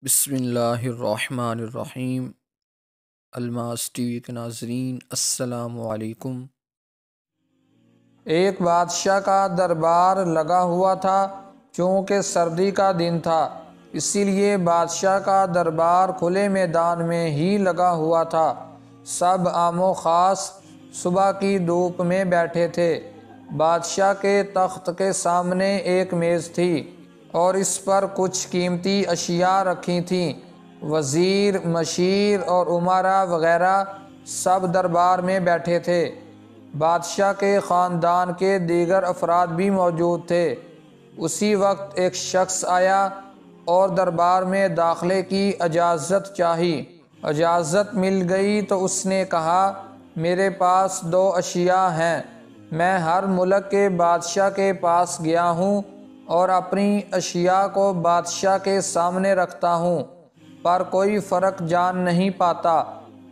بسم اللہ الرحمن الرحیم۔ الماس ٹی وی کے ناظرین السلام علیکم۔ ایک بادشاہ کا دربار لگا ہوا تھا۔ چونکہ سردی کا دن تھا اسی لیے بادشاہ کا دربار کھلے میدان میں ہی لگا ہوا تھا۔ سب عام و خاص صبح کی دھوپ میں بیٹھے تھے۔ بادشاہ کے تخت کے سامنے ایک میز تھی اور اس پر کچھ قیمتی اشیاء رکھی تھیں۔ وزیر، مشیر اور امراء وغیرہ سب دربار میں بیٹھے تھے۔ بادشاہ کے خاندان کے دیگر افراد بھی موجود تھے۔ اسی وقت ایک شخص آیا اور دربار میں داخلے کی اجازت چاہی۔ اجازت مل گئی تو اس نے کہا، میرے پاس 2 اشیاء ہیں۔ میں ہر ملک کے بادشاہ کے پاس گیا ہوں اور اپنی اشیاء کو بادشاہ کے سامنے رکھتا ہوں، پر کوئی فرق جان نہیں پاتا۔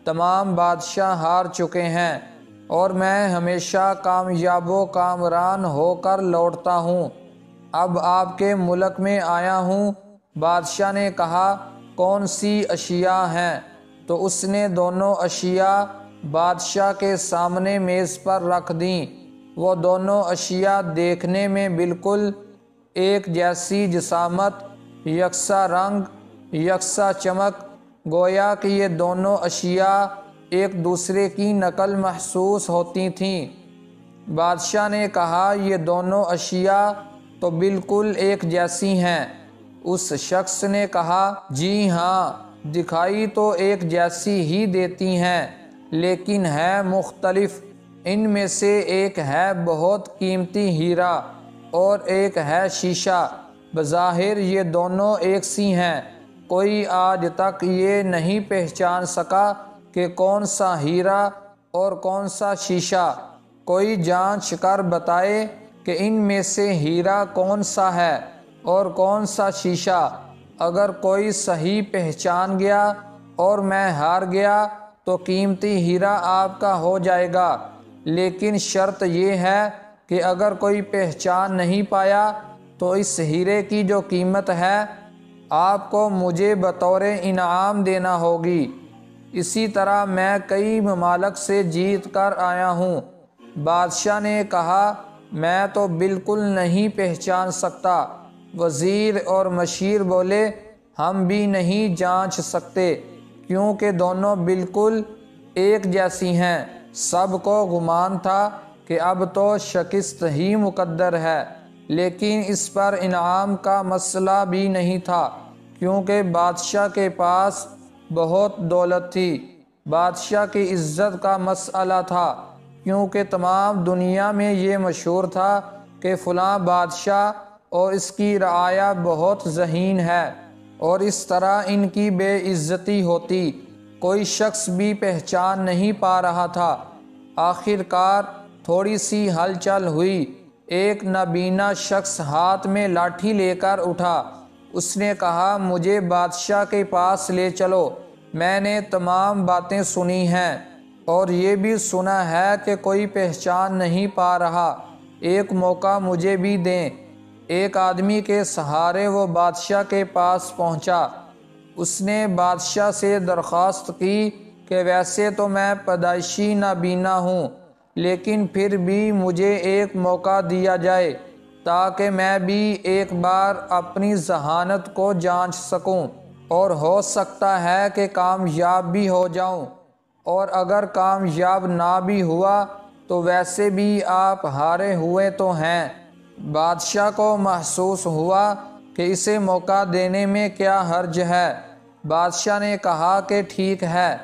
تمام بادشاہ ہار چکے ہیں اور میں ہمیشہ کامیاب و کامران ہو کر لوٹتا ہوں۔ اب آپ کے ملک میں آیا ہوں۔ بادشاہ نے کہا، کون سی اشیاء ہیں؟ تو اس نے دونوں اشیاء بادشاہ کے سامنے میز پر رکھ دیں۔ وہ دونوں اشیاء دیکھنے میں بالکل ایک جیسی جسامت، یکساں رنگ، یکساں چمک، گویا کہ یہ دونوں اشیاء ایک دوسرے کی نقل محسوس ہوتی تھیں۔ بادشاہ نے کہا، یہ دونوں اشیاء تو بالکل ایک جیسی ہیں۔ اس شخص نے کہا، جی ہاں، دکھائی تو ایک جیسی ہی دیتی ہیں لیکن ہے مختلف۔ ان میں سے ایک ہے بہت قیمتی ہیرا اور ایک ہے شیشہ۔ بظاہر یہ دونوں ایک سی ہیں۔ کوئی آج تک یہ نہیں پہچان سکا کہ کون سا ہیرا اور کون سا شیشہ۔ کوئی جانچ کر بتائے کہ ان میں سے ہیرا کون سا ہے اور کون سا شیشہ۔ اگر کوئی صحیح پہچان گیا اور میں ہار گیا تو قیمتی ہیرا آپ کا ہو جائے گا، لیکن شرط یہ ہے کہ اگر کوئی پہچان نہیں پایا تو اس ہیرے کی جو قیمت ہے آپ کو مجھے بطور انعام دینا ہوگی۔ اسی طرح میں کئی ممالک سے جیت کر آیا ہوں۔ بادشاہ نے کہا، میں تو بالکل نہیں پہچان سکتا۔ وزیر اور مشیر بولے، ہم بھی نہیں جانچ سکتے کیونکہ دونوں بالکل ایک جیسی ہیں۔ سب کو گمان تھا کہ اب تو شکست ہی مقدر ہے، لیکن اس پر انعام کا مسئلہ بھی نہیں تھا کیونکہ بادشاہ کے پاس بہت دولت تھی۔ بادشاہ کی عزت کا مسئلہ تھا کیونکہ تمام دنیا میں یہ مشہور تھا کہ فلاں بادشاہ اور اس کی رعایا بہت ذہین ہے، اور اس طرح ان کی بے عزتی ہوتی۔ کوئی شخص بھی پہچان نہیں پا رہا تھا۔ آخر کار تھوڑی سی ہلچل ہوئی۔ ایک نابینا شخص ہاتھ میں لاٹھی لے کر اٹھا۔ اس نے کہا، مجھے بادشاہ کے پاس لے چلو۔ میں نے تمام باتیں سنی ہیں اور یہ بھی سنا ہے کہ کوئی پہچان نہیں پا رہا۔ ایک موقع مجھے بھی دیں۔ ایک آدمی کے سہارے وہ بادشاہ کے پاس پہنچا۔ اس نے بادشاہ سے درخواست کی کہ ویسے تو میں پیدائشی نابینا ہوں، لیکن پھر بھی مجھے ایک موقع دیا جائے تاکہ میں بھی ایک بار اپنی ذہانت کو جانچ سکوں، اور ہو سکتا ہے کہ کامیاب بھی ہو جاؤں، اور اگر کامیاب نہ بھی ہوا تو ویسے بھی آپ ہارے ہوئے تو ہیں۔ بادشاہ کو محسوس ہوا کہ اسے موقع دینے میں کیا حرج ہے۔ بادشاہ نے کہا کہ ٹھیک ہے۔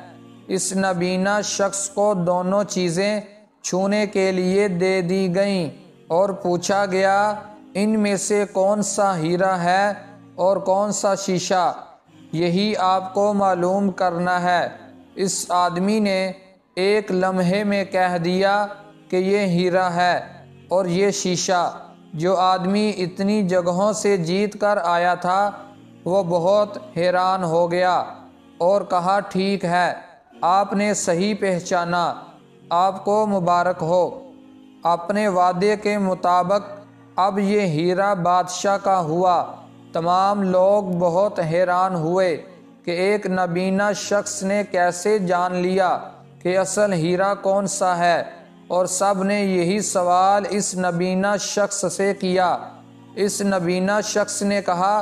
اس نابینا شخص کو دونوں چیزیں چھونے کے لیے دے دی گئیں اور پوچھا گیا، ان میں سے کون سا ہیرا ہے اور کون سا شیشہ؟ یہی آپ کو معلوم کرنا ہے۔ اس آدمی نے ایک لمحے میں کہہ دیا کہ یہ ہیرا ہے اور یہ شیشہ۔ جو آدمی اتنی جگہوں سے جیت کر آیا تھا وہ بہت حیران ہو گیا اور کہا، ٹھیک ہے، آپ نے صحیح پہچانا، آپ کو مبارک ہو۔ اپنے وعدے کے مطابق اب یہ ہیرا بادشاہ کا ہوا۔ تمام لوگ بہت حیران ہوئے کہ ایک نبینا شخص نے کیسے جان لیا کہ اصل ہیرا کون سا ہے، اور سب نے یہی سوال اس نبینا شخص سے کیا۔ اس نبینا شخص نے کہا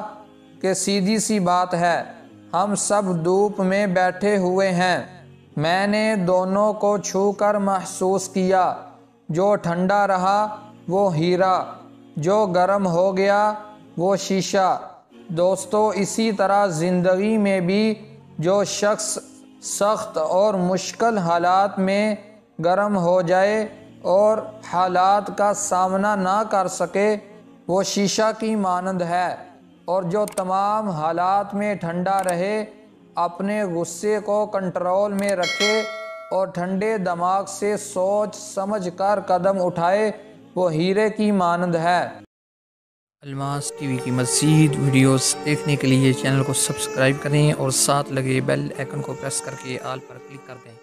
کہ سیدھی سی بات ہے، ہم سب دھوپ میں بیٹھے ہوئے ہیں، میں نے دونوں کو چھو کر محسوس کیا، جو ٹھنڈا رہا وہ ہیرا، جو گرم ہو گیا وہ شیشہ۔ دوستو، اسی طرح زندگی میں بھی جو شخص سخت اور مشکل حالات میں گرم ہو جائے اور حالات کا سامنا نہ کر سکے، وہ شیشہ کی مانند ہے، اور جو تمام حالات میں ٹھنڈا رہے، اپنے غصے کو کنٹرول میں رکھے اور ٹھنڈے دماغ سے سوچ سمجھ کر قدم اٹھائے، وہ ہیرے کی مانند ہے۔ الماس ٹی وی کی مزید ویڈیوز دیکھنے کے لیے چینل کو سبسکرائب کریں اور ساتھ لگے بیل آئیکن کو پریس کر کے آل پر کلک کر دیں۔